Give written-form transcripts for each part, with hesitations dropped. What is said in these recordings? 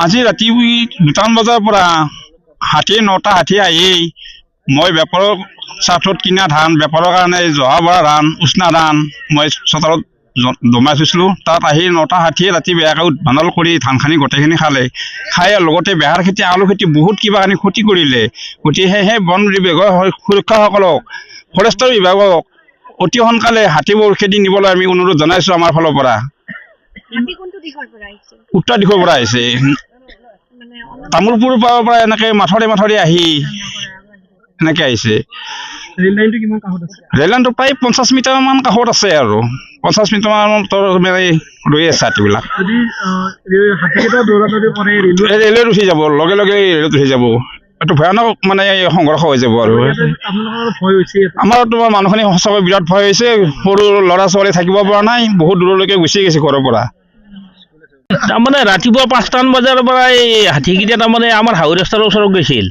আজি ৰাতি 2টামান বজাৰ পৰা হাতী 9টা হাতী আহি মই বেপাৰৰ স্বাৰ্থত কিনা ধান বেপাৰৰ কাৰণে জহা বৰা ধান উষ্ণা ধান মই চোতালত দমাই থৈছিলোঁ। তাত আহি 9টা হাতীয়ে ৰাতি বেয়াকৈ উদ্ভাণ্ডাল কৰি ধানখিনি গোটেইখিনি খালে। খাই লগতে বেহাৰ খেতি আলু খেতি বহুত কিবা কানি ক্ষতি কৰিলে। গতিকে সেই বন বিভাগৰ সুৰক্ষাসকলক ফৰেষ্টৰ বিভাগক অতি সোনকালে হাতীবোৰ খেদি নিবলৈ আমি অনুৰোধ জনাইছোঁ। আমাৰ ফালৰ পৰা উত্তৰ দিশৰ পৰা আহিছে, তামোলপুৰৰ পৰা এনেকৈ মাথৰি আহি এনেকৈ আহিছে। ৰেল লাইনটো প্ৰায় 50 মিটাৰমান কাষত আছে আৰু 50 মিটাৰমান ৰৈ আছে হাতীবিলাক। ৰেলত উঠি যাব, লগে লগে ৰেলত উঠি যাব। এইটো ভয়ানক সংঘৰ্ষ হৈ যাব আৰু আমাৰ তোমাৰ মানুহখিনি সঁচাকৈ বিৰাট ভয় হৈছে। সৰু ল'ৰা ছোৱালী থাকিব পৰা নাই, বহুত দূৰলৈকে গুচি গৈছে ঘৰৰ পৰা। তাৰমানে ৰাতিপুৱা 5টামান বজাৰ পৰা এই হাতীকেইটা তাৰমানে আমাৰ হাউৰি ৰাস্তাৰ ওচৰত গৈছিল।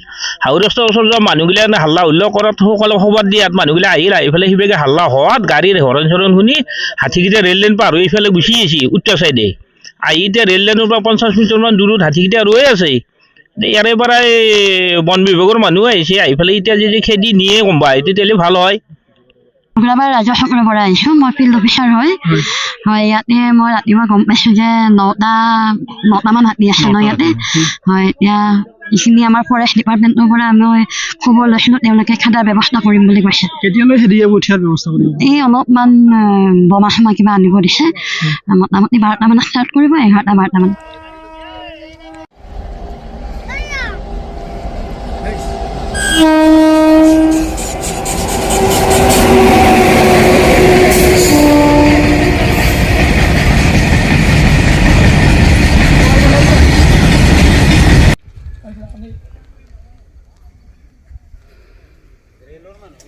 হাউৰি ৰাস্তাৰ ওচৰত যোৱা মানুহগিলা হাল্লা হুল্লা কৰাত সকলে খবৰ দিয়াত মানুহগিলা আহি পেলাই সিভাগে হাল্লা হোৱাত গাড়ীৰ হৰণ চৰণ শুনি হাতীকেইটা ৰেল লাইন পাৰ হৈ এইফালে গুচি আহিছে উত্তৰ চাইডে। আহি এতিয়া ৰেল লাইনৰ পৰা 50 মিটাৰমান দূৰত হাতীকেইটা ৰৈ আছে। ইয়াৰে পৰা বন বিভাগৰ মানুহ আহিছে, আহি পেলাই এতিয়া যদি খেদি নিয়ে গম পায় তেতিয়াহ'লে ভাল হয়। ৰাজহ চক্ৰৰ পৰা আহিছোঁ, মই ফিল্ড অফিচাৰ হয়। ইয়াতে মই ৰাতিপুৱা গম পাইছোঁ যে 9টামান হাতী আছে ন ইয়াতে। হয়, এতিয়া এইখিনি আমাৰ ফৰেষ্ট ডিপাৰ্টমেণ্টৰ পৰা মই খবৰ লৈছিলোঁ, তেওঁলোকে খেদাৰ ব্যৱস্থা কৰিম বুলি কৈছে। এই অলপমান বোমা চমা কিবা আনিব দিছে। মোটামুটি 12টামান ষ্টাৰ্ট কৰিব, 11টা-12টামান। ৰেলৰ মানুহ